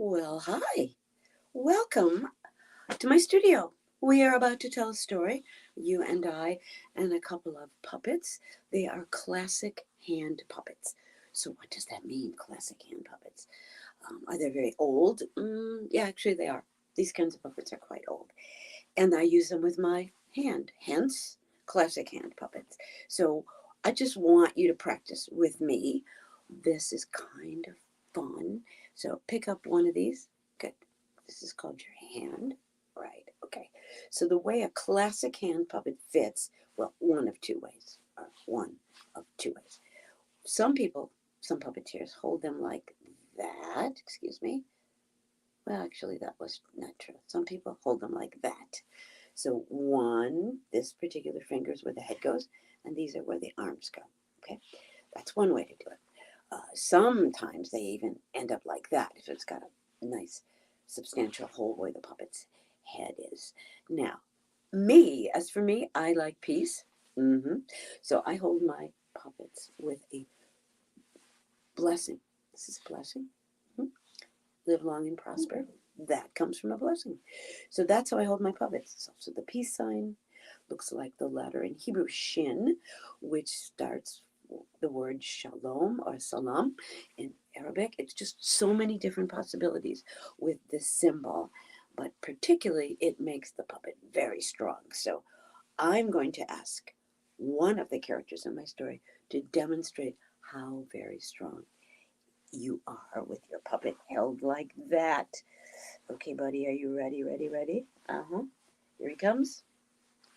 Well, hi. Welcome to my studio. We are about to tell a story, you and I, and a couple of puppets. They are classic hand puppets. So, what does that mean, classic hand puppets? Are they very old? Yeah, actually, they are. These kinds of puppets are quite old. And I use them with my hand, hence, classic hand puppets. So, I just want you to practice with me. This is kind of fun. So, pick up one of these. Good. This is called your hand. Right. Okay. So the way a classic hand puppet fits, well, one of two ways. One of two ways. Some people, some puppeteers hold them like that. Excuse me. Well, actually, that was not true. Some people hold them like that. So one, this particular finger is where the head goes, and these are where the arms go. Okay. That's one way to do it. Sometimes they even end up like that if it's got a nice substantial hole where the puppet's head is. Now, as for me, I like peace. So I hold my puppets with a blessing. This is a blessing. Mhm. Live long and prosper. That comes from a blessing. So that's how I hold my puppets. It's also the peace sign. Looks like the letter in Hebrew, shin, which starts the word shalom or salam in Arabic. It's just so many different possibilities with this symbol, but particularly it makes the puppet very strong. So I'm going to ask one of the characters in my story to demonstrate how very strong you are with your puppet held like that. Okay, buddy, are you ready? Ready, ready? Uh-huh. Here he comes.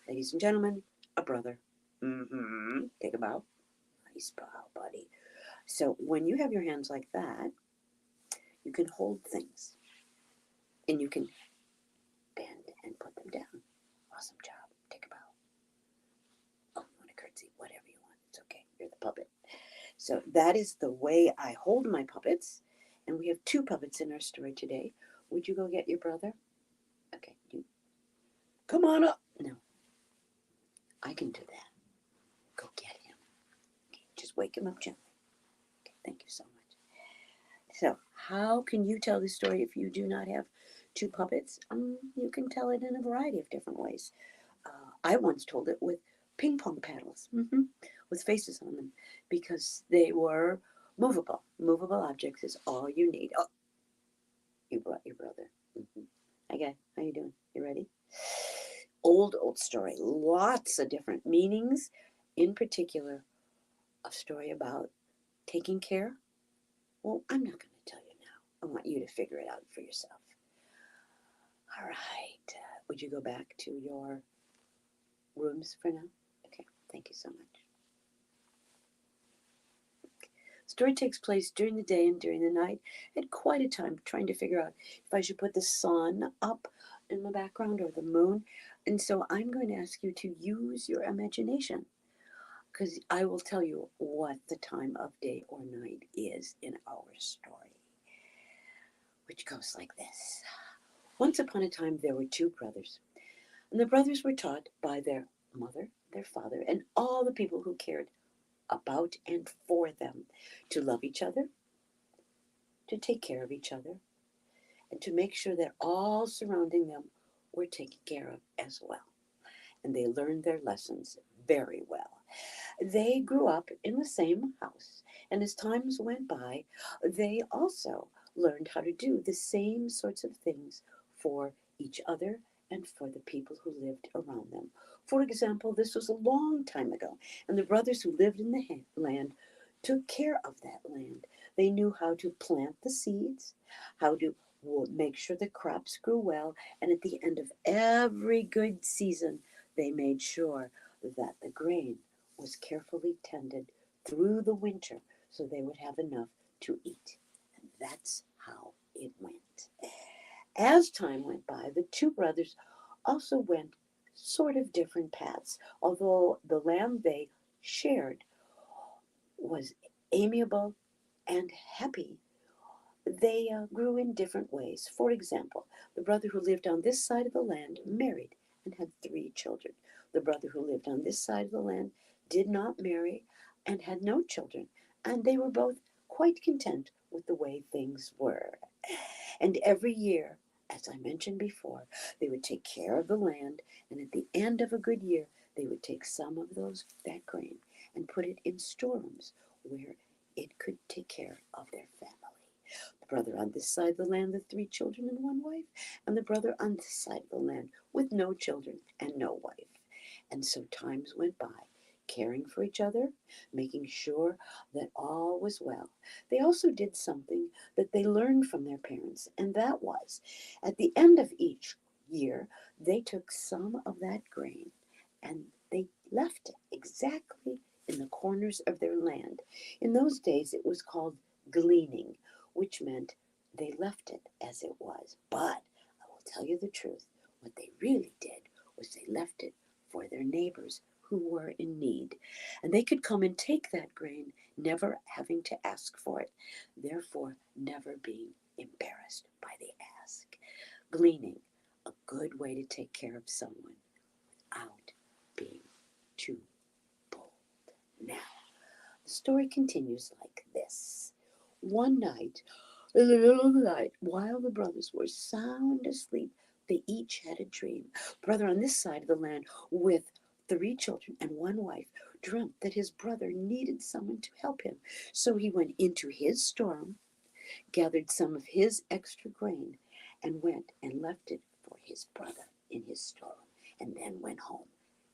Ladies and gentlemen, a brother. Take a bow. Nice bow, buddy. So when you have your hands like that, you can hold things and you can bend and put them down. Awesome job. Take a bow. Oh, you want a curtsy? Whatever you want. It's okay. You're the puppet. So that is the way I hold my puppets. And we have two puppets in our story today. Would you go get your brother? Okay. You come on up. No, I can do that. Go get him. Okay, just wake him up gently. Okay, thank you so much. So, how can you tell this story if you do not have two puppets? You can tell it in a variety of different ways. I once told it with ping pong paddles, with faces on them, because they were movable. Movable objects is all you need. Oh, you brought your brother. Hi, guy. How you doing? You ready? Old story. Lots of different meanings. In particular, a story about taking care. Well, I'm not going to tell you now. I want you to figure it out for yourself. All right. Would you go back to your rooms for now? Okay. Thank you so much. Story takes place during the day and during the night. I had quite a time trying to figure out if I should put the sun up in the background or the moon. And so I'm going to ask you to use your imagination because I will tell you what the time of day or night is in our story, which goes like this. Once upon a time, there were two brothers, and the brothers were taught by their mother, their father, and all the people who cared about and for them to love each other, to take care of each other, and to make sure that all surrounding them were taken care of as well. And they learned their lessons very well. They grew up in the same house, and as times went by, they also learned how to do the same sorts of things for each other and for the people who lived around them. For example, this was a long time ago, and the brothers who lived in the land took care of that land. They knew how to plant the seeds, how to make sure the crops grew well, and at the end of every good season, they made sure that the grain was carefully tended through the winter so they would have enough to eat. And that's how it went. As time went by, the two brothers also went sort of different paths, although the land they shared was amiable and happy. They grew in different ways. For example, the brother who lived on this side of the land married and had 3 children. The brother who lived on this side of the land did not marry and had no children, and they were both quite content with the way things were. And every year, as I mentioned before, they would take care of the land, and at the end of a good year, they would take some of that grain and put it in storerooms where it could take care of their family. The brother on this side of the land with 3 children and 1 wife, and the brother on this side of the land with no children and no wife. And so times went by, caring for each other, making sure that all was well. They also did something that they learned from their parents, and that was at the end of each year, they took some of that grain and they left it exactly in the corners of their land. In those days, it was called gleaning, which meant they left it as it was. But I will tell you the truth, what they really did was they left it for their neighbors who were in need. And they could come and take that grain, never having to ask for it, therefore never being embarrassed by the ask. Gleaning, a good way to take care of someone without being too bold. Now, the story continues like this. One night, in the middle of the night, while the brothers were sound asleep, they each had a dream. Brother on this side of the land with 3 children and 1 wife dreamt that his brother needed someone to help him. So he went into his storeroom, gathered some of his extra grain, and went and left it for his brother in his storeroom, and then went home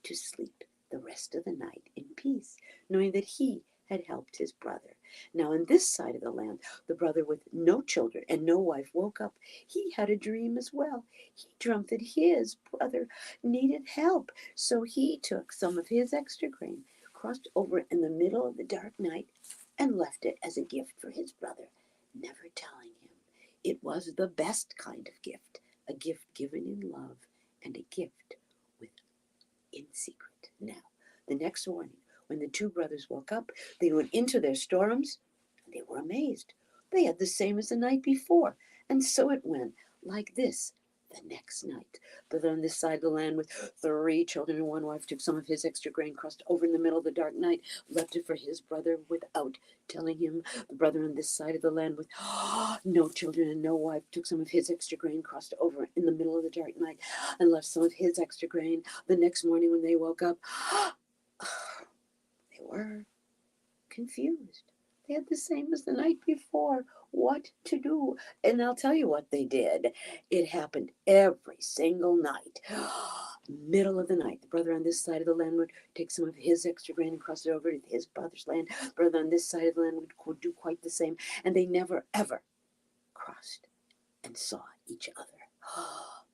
to sleep the rest of the night in peace, knowing that he had helped his brother. Now, on this side of the land, the brother with no children and no wife woke up. He had a dream as well. He dreamt that his brother needed help. So he took some of his extra grain, crossed over in the middle of the dark night, and left it as a gift for his brother, never telling him. It was the best kind of gift, a gift given in love and a gift with in secret. Now, the next morning, when the 2 brothers woke up, they went into their storerooms, and they were amazed. They had the same as the night before, and so it went like this the next night. But on this side of the land with 3 children and 1 wife took some of his extra grain, crossed over in the middle of the dark night, left it for his brother without telling him. The brother on this side of the land with no children and no wife took some of his extra grain, crossed over in the middle of the dark night, and left some of his extra grain. The next morning when they woke up, they were confused. They had the same as the night before. What to do? And I'll tell you what they did. It happened every single night. Middle of the night, the brother on this side of the land would take some of his extra grain and cross it over to his brother's land. The brother on this side of the land would do quite the same. And they never, ever crossed and saw each other.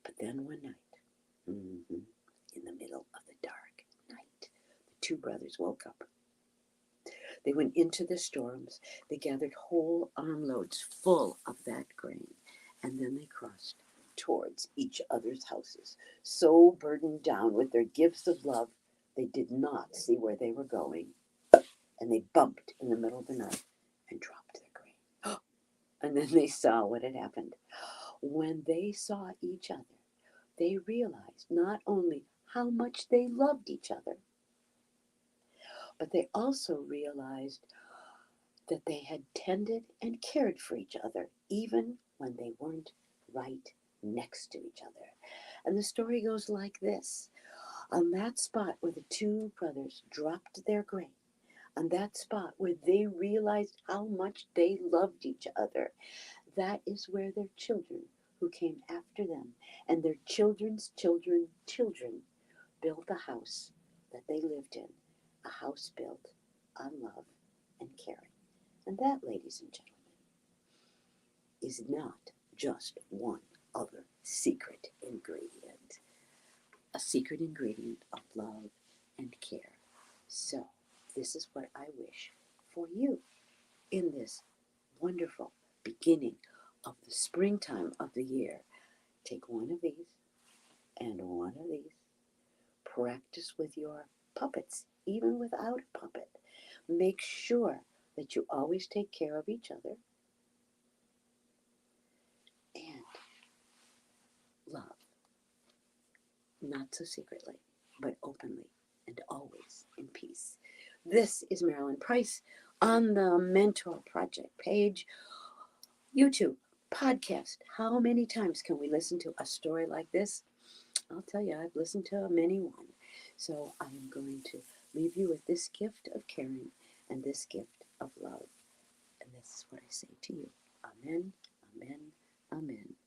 But then one night, in the middle of the dark night, the 2 brothers woke up. They went into the storerooms. They gathered whole armloads full of that grain, and then they crossed towards each other's houses, so burdened down with their gifts of love, they did not see where they were going, and they bumped in the middle of the night and dropped their grain. And then they saw what had happened. When they saw each other, they realized not only how much they loved each other, but they also realized that they had tended and cared for each other, even when they weren't right next to each other. And the story goes like this. On that spot where the 2 brothers dropped their grain, on that spot where they realized how much they loved each other, that is where their children who came after them and their children's children built a house that they lived in, a house built on love and caring. And that, ladies and gentlemen, is not just one other secret ingredient, a secret ingredient of love and care. So, this is what I wish for you in this wonderful beginning of the springtime of the year. Take one of these and one of these. Practice with your puppets, even without a puppet. Make sure that you always take care of each other and love, not so secretly, but openly and always in peace. This is Marilyn Price on the Mentor Project page, YouTube, podcast. How many times can we listen to a story like this? I'll tell you, I've listened to many one. So I am going to leave you with this gift of caring and this gift of love. And this is what I say to you. Amen, amen, amen.